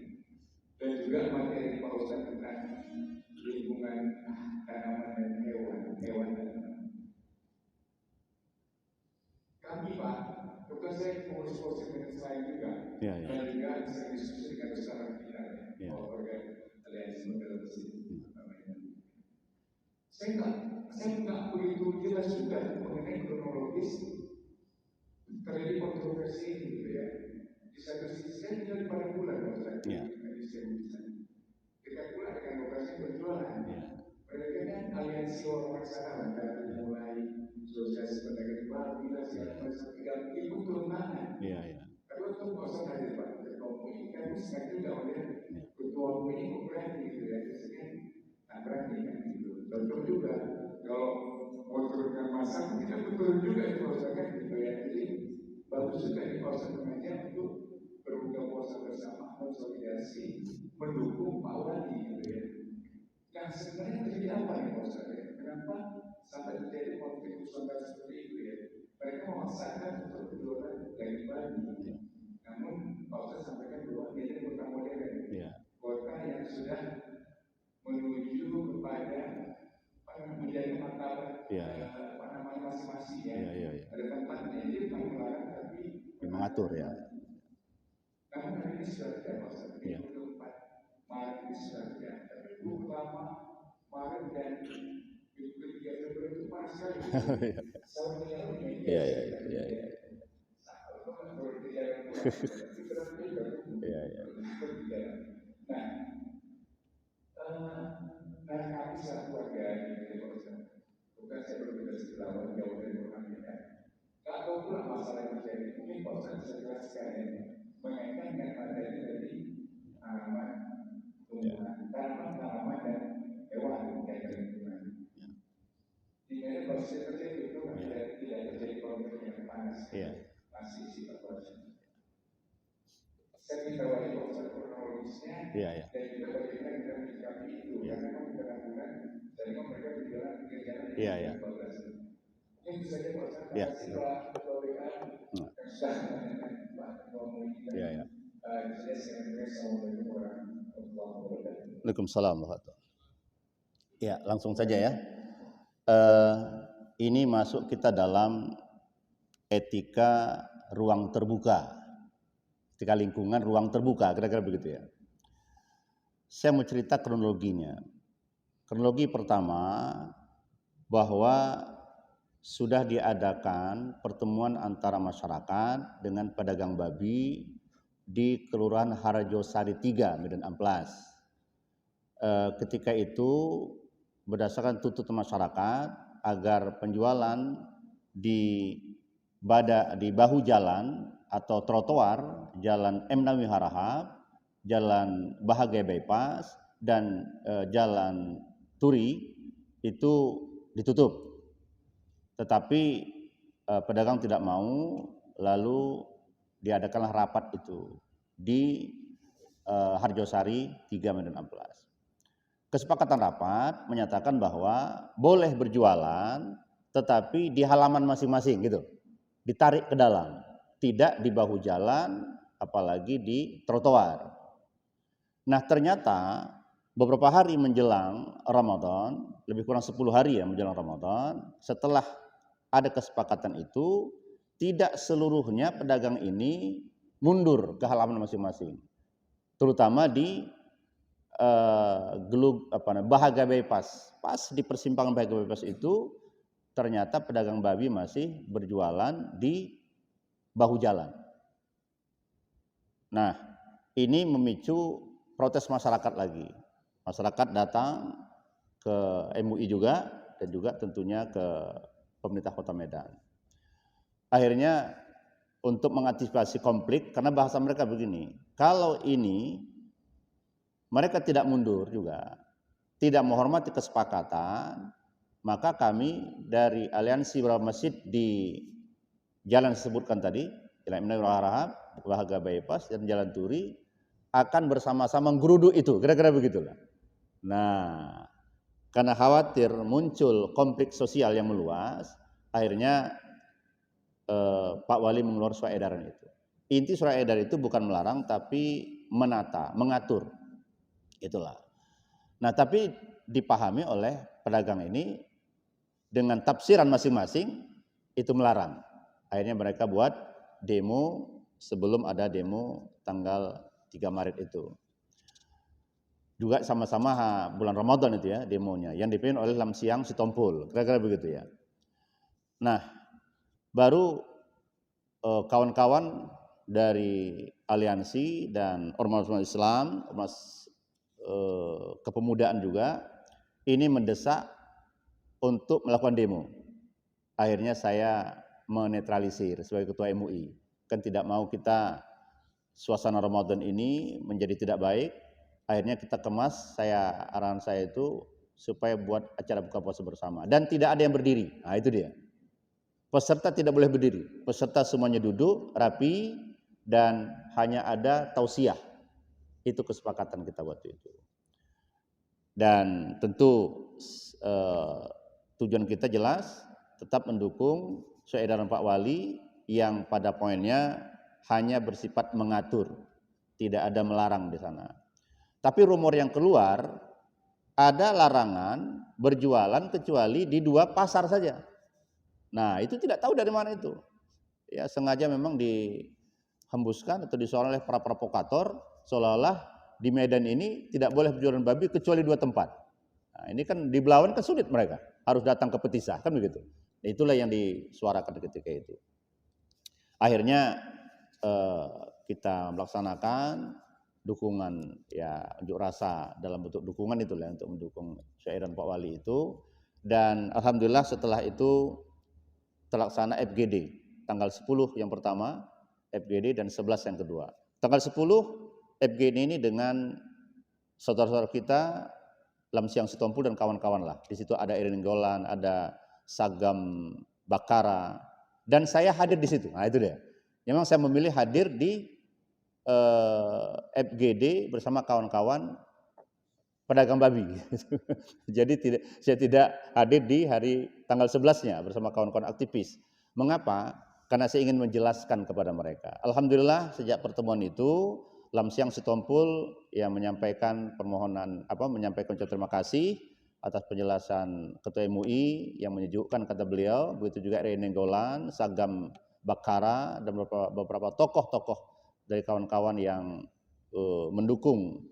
dan juga materi Pak Ustaz tentang lingkungan tanaman dan hewan dan kami Pak, bukan saya mengurus posisi lain juga, dan juga saya diskusi dengan bersama kita, organ aliansi model besi. Saya nggak begitu jelas juga mengenai kronologis terjadi kontroversi ini, gitu ya. Di satu sisi saya tinggal di Padangbulan, kita pula dengan lokasi berjualan. Mereka kan aliansi orang sana dari mulai asosiasi pedagang babi dan segala macam ikut turun tangan. Tapi untuk kosong hadir Pak Ketua MUI kan sekarang juga oleh Ketua MUI berani gitu ya, biasanya tak berani kan gitu. Contoh juga kalau mau turunkan masa kita turun juga itu kan gitu ya. Jadi bagus juga di kawasan pengajian untuk berbuka puasa bersama, konsolidasi, mendukung Pak Wali gitu ya. Yang sebenarnya terjadi apa nih Pak Ustaz? Kenapa sampai terjadi konflik usulan seperti itu ya? Mereka memaksakan untuk berjualan daging babi. Namun Pak Ustaz sampaikan bahwa ini kota modern, kota yang sudah martabat Iya. apa namanya masing-masing ya. Iya. Ada tempatnya itu bukan melarang tapi Mengatur ya. Namun hari ini sudah tidak Pak. Iya. 24 Maret ini sudah tidak. Tapi dulu pertama Maret dan minggu ketiga Februari itu panas sekali. Iya. Nah, kami satu keluarga di bukan saya berbeda setelah jauh dari Muhammadiyah. Kalau tahu pula masalah yang terjadi, mungkin Pak Ustaz bisa jelaskan ini mengaitkan dengan materi dari tanaman, tumbuhan, tanaman dan hewan dan lingkungan. Di mana proses terjadi itu tidak terjadi konflik yang panas, masih sifat proses. Saya minta wajib Ustaz kronologisnya dan juga bagaimana kita menyikapi itu karena memang benar-benar dan mereka berjalan kegiatan yang bagus. Mungkin bisa saja Pak Ustaz setelah ketua WA yang sudah Pak ngomong ini Assalamualaikum warahmatullahi wabarakatuh. Waalaikumsalam warahmatullahi. Ya, langsung saja ya. Ini masuk kita dalam etika ruang terbuka. Etika lingkungan ruang terbuka, kira-kira begitu ya. Saya mau cerita kronologinya. Kronologi pertama, bahwa sudah diadakan pertemuan antara masyarakat dengan pedagang babi di Kelurahan Harjosari 3, Medan Amplas. Ketika itu berdasarkan tuntutan masyarakat agar penjualan di bahu jalan atau trotoar Jalan M. Nawawi Harahap, Jalan Bahagia Bypass, dan Jalan Turi itu ditutup. Tetapi pedagang tidak mau, lalu diadakanlah rapat itu di Harjosari 3 Medan Amplas. Kesepakatan rapat menyatakan bahwa boleh berjualan tetapi di halaman masing-masing gitu. Ditarik ke dalam, tidak di bahu jalan apalagi di trotoar. Nah, ternyata beberapa hari menjelang Ramadan, lebih kurang 10 hari ya menjelang Ramadan, setelah ada kesepakatan itu, tidak seluruhnya pedagang ini mundur ke halaman masing-masing. Terutama di Bahagia Bypass. Pas di persimpangan Bahagia Bypass itu, ternyata pedagang babi masih berjualan di bahu jalan. Nah, ini memicu protes masyarakat lagi. Masyarakat datang ke MUI juga dan juga tentunya ke pemerintah Kota Medan. Akhirnya untuk mengantisipasi konflik, karena bahasa mereka begini, kalau ini mereka tidak mundur juga, tidak menghormati kesepakatan, maka kami dari aliansi beberapa masjid di jalan disebutkan tadi, Jalan M. Nawawi Harahap, Bahagia Bypass, dan Jalan Turi, akan bersama-sama menggeruduk itu, kira-kira begitulah. Nah, karena khawatir muncul konflik sosial yang meluas, akhirnya Pak Wali mengeluarkan surat edaran itu. Inti surat edaran itu bukan melarang, tapi menata, mengatur. Itulah. Nah, tapi dipahami oleh pedagang ini dengan tafsiran masing-masing itu melarang. Akhirnya mereka buat demo sebelum ada demo tanggal 3 Maret itu. Juga sama-sama bulan Ramadan itu ya demonya, yang dipimpin oleh Lamsiang Sitompul, kira-kira begitu ya. Nah, baru kawan-kawan dari aliansi dan ormas Islam, ormas kepemudaan juga, ini mendesak untuk melakukan demo. Akhirnya saya menetralisir sebagai ketua MUI. Kan tidak mau kita suasana Ramadan ini menjadi tidak baik. Akhirnya kita kemas, arahan saya itu supaya buat acara buka puasa bersama. Dan tidak ada yang berdiri. Nah, itu dia. Peserta tidak boleh berdiri. Peserta semuanya duduk, rapi, dan hanya ada tausiah. Itu kesepakatan kita waktu itu. Dan tentu tujuan kita jelas, tetap mendukung surat edaran Pak Wali yang pada poinnya hanya bersifat mengatur, tidak ada melarang di sana. Tapi rumor yang keluar ada larangan berjualan kecuali di 2 pasar saja. Nah, itu tidak tahu dari mana itu. Ya, sengaja memang dihembuskan atau disuarakan oleh para provokator seolah-olah di Medan ini tidak boleh berjualan babi kecuali 2 tempat. Nah, ini kan di Belawan kan sulit mereka, harus datang ke Petisah kan begitu. Nah, itulah yang disuarakan ketika itu. Akhirnya kita melaksanakan dukungan ya unjuk rasa dalam bentuk dukungan itulah untuk mendukung syairan Pak Wali itu, dan alhamdulillah setelah itu terlaksana FGD tanggal 10 yang pertama FGD dan 11 yang kedua. Tanggal 10 FGD ini dengan saudara-saudara kita Lamsiang Sitompul dan kawan-kawan lah. Di situ ada Irin Golan, ada Sagam Bakara, dan saya hadir di situ. Nah, itu dia. Memang saya memilih hadir di FGD bersama kawan-kawan pedagang babi. Jadi saya tidak hadir di hari tanggal 11-nya bersama kawan-kawan aktivis. Mengapa? Karena saya ingin menjelaskan kepada mereka. Alhamdulillah sejak pertemuan itu Lamsiang Sitompul yang menyampaikan menyampaikan ucapan terima kasih atas penjelasan Ketua MUI yang menyejukkan kata beliau. Begitu juga Rene Golan, Sagam Bakara, dan beberapa tokoh-tokoh dari kawan-kawan yang mendukung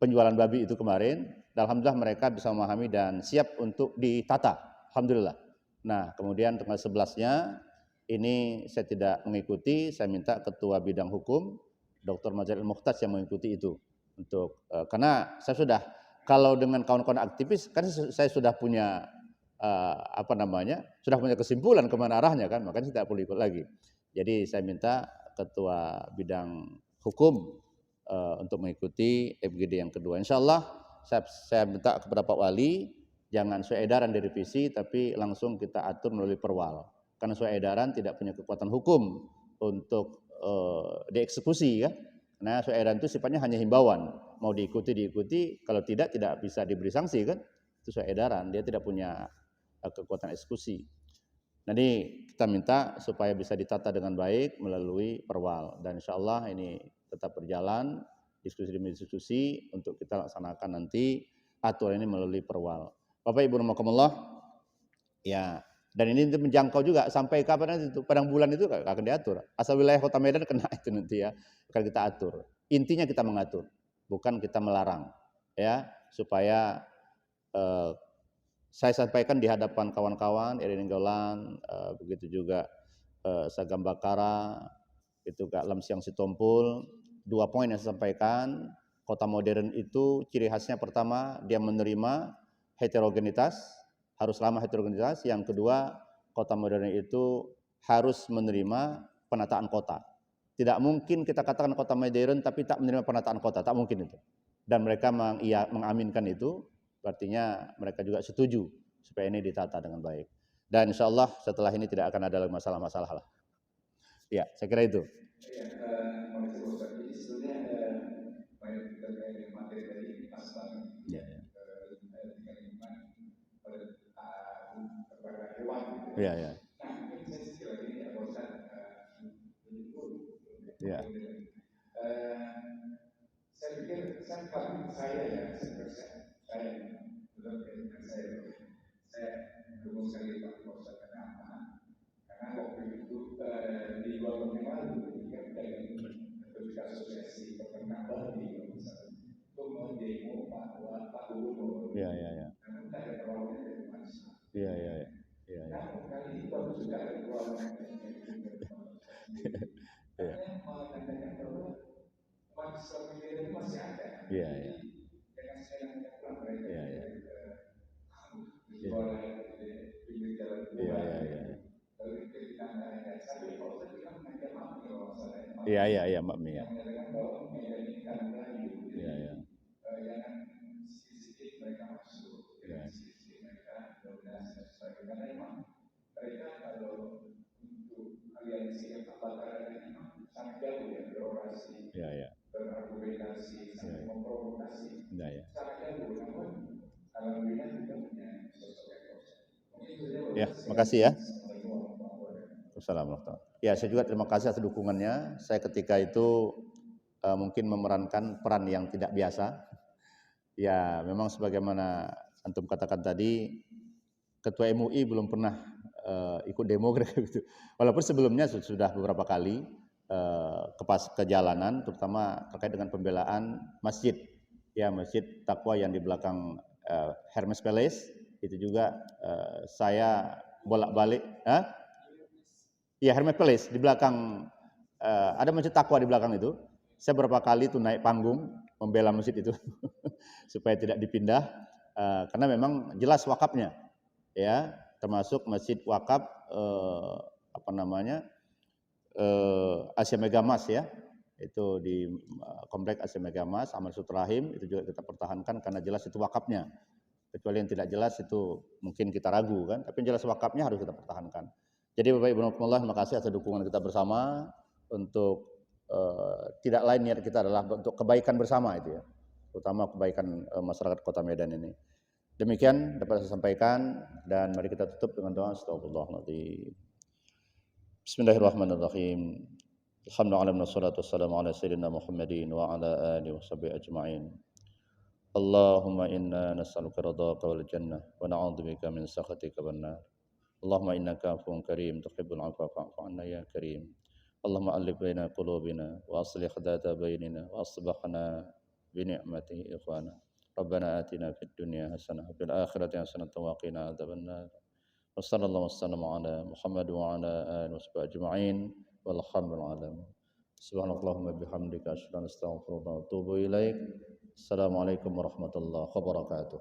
penjualan babi itu kemarin. Dan alhamdulillah mereka bisa memahami dan siap untuk ditata. Alhamdulillah. Nah, kemudian tanggal 11-nya ini saya tidak mengikuti, saya minta Ketua Bidang Hukum Dr. Mazharil Mukhtas yang mengikuti itu untuk karena saya sudah, kalau dengan kawan-kawan aktivis kan saya sudah punya sudah punya kesimpulan kemana arahnya kan, makanya saya tidak perlu ikut lagi. Jadi saya minta Ketua Bidang Hukum untuk mengikuti FGD yang kedua. Insya Allah saya minta kepada Pak Wali jangan sesuai edaran direvisi, tapi langsung kita atur melalui perwal. Karena sesuai edaran tidak punya kekuatan hukum untuk dieksekusi ya. Nah, sesuai edaran itu sifatnya hanya himbauan, mau diikuti, kalau tidak bisa diberi sanksi kan. Itu sesuai edaran, dia tidak punya kekuatan eksekusi. Jadi kita minta supaya bisa ditata dengan baik melalui perwal, dan insya Allah ini tetap berjalan diskusi demi diskusi untuk kita laksanakan nanti aturan ini melalui perwal. Bapak Ibu rahimakumullah, ya, dan ini menjangkau juga sampai kapan nanti itu, padang bulan itu akan diatur. Asal wilayah Kota Medan kena itu nanti ya, akan kita atur. Intinya kita mengatur, bukan kita melarang, ya, supaya saya sampaikan di hadapan kawan-kawan Irin Golan, begitu juga Sagam Bakara, itu Kak Lamsiang Sitompul. 2 poin yang saya sampaikan, kota modern itu ciri khasnya pertama dia menerima heterogenitas, harus ramah heterogenitas. Yang kedua, kota modern itu harus menerima penataan kota. Tidak mungkin kita katakan kota modern tapi tak menerima penataan kota, tak mungkin itu. Dan mereka mengaminkan itu, artinya mereka juga setuju supaya ini ditata dengan baik. Dan insya Allah setelah ini tidak akan ada masalah-masalah lah. Ya, saya kira itu. Ya, ya. Ya. Saya pikir saya dukung sekali Pak Ustaz. Kenapa? Karena waktu itu di 2 tahun yang lalu ketika asosiasi peternak babi itu mendemo Pak Gubernur. Ya, ya, ya. Karena kita ada perwakilan dari Malaysia. Ya, ya, ya. Ya, ya. Nah, kali ini bagus juga ada perwakilan dari Malaysia. Karena mengatakan bahwa Malaysia ini masih ada. Ya, ya. Dengan saya pulang mereka. Ya, ya. Sekolah pinggir jalan tua. Ya, ya, ya. Lalu kita sampai kalau saya bilang mereka mampu kalau saya. Iya, iya, iya, Mbak Mia. Mengatakan bahwa Medan ini kan Melayu. Iya, iya. Jangan sedikit mereka masuk. Sedikit mereka dominasi dan sebagainya. Karena memang mereka kalau untuk aliansi yang bakal memang sangat jauh ya berorasi. Iya, iya. Berargumentasi, sampai memprovokasi. Iya, iya. Sangat jauh. Namun alhamdulillah kita punya sosok yang ya, makasih ya. Assalamualaikum. Ya, saya juga terima kasih atas dukungannya. Saya ketika itu mungkin memerankan peran yang tidak biasa. Ya, memang sebagaimana antum katakan tadi, Ketua MUI belum pernah ikut demo gitu. Walaupun sebelumnya sudah beberapa kali ke jalanan, terutama terkait dengan pembelaan masjid. Ya, Masjid Taqwa yang di belakang Hermes Palace, itu juga saya bolak-balik. Iya, Hermes Palace di belakang, ada Masjid Taqwa di belakang itu. Saya beberapa kali itu naik panggung membela masjid itu supaya tidak dipindah, karena memang jelas wakafnya, ya, termasuk masjid wakaf Asia Megamas, ya, itu di komplek Asia Megamas Amal Sutrahim, itu juga kita pertahankan karena jelas itu wakafnya. Kecuali yang tidak jelas itu mungkin kita ragu kan, tapi yang jelas wakafnya harus kita pertahankan. Jadi Bapak Ibu Rahmatullah, terima kasih atas dukungan kita bersama untuk tidak lain niat kita adalah untuk kebaikan bersama itu, ya, terutama kebaikan masyarakat Kota Medan ini. Demikian dapat saya sampaikan, dan mari kita tutup dengan doa. Astagfirullahaladzim. Bismillahirrahmanirrahim. Alhamdulillah wassalatu wassalamu ala sayyidina Muhammadin wa ala alihi washabihi ajma'in. Allahumma inna nas'aluka ridhaka wal jannah wa na'udzubika min sakhatika wan nar. Allahumma innaka afuwwun karim tuhibbul 'afwa fa'fu 'anna ya karim. Allahumma alif baina qulubina wa aslih dhata bainina wa asbahna bi ni'matihi ikhwana. Rabbana atina fid dunya hasanah wa fil akhirati hasanah wa qina adzabannar. Wa sallallahu wasallam ala Muhammad wa ala alihi washabihi ajma'in walhamdulillahi alamin. Subhanallahumma bihamdika asyhadu an la ilaha illa anta astaghfiruka wa atubu ilaik. Assalamualaikum warahmatullahi wabarakatuh.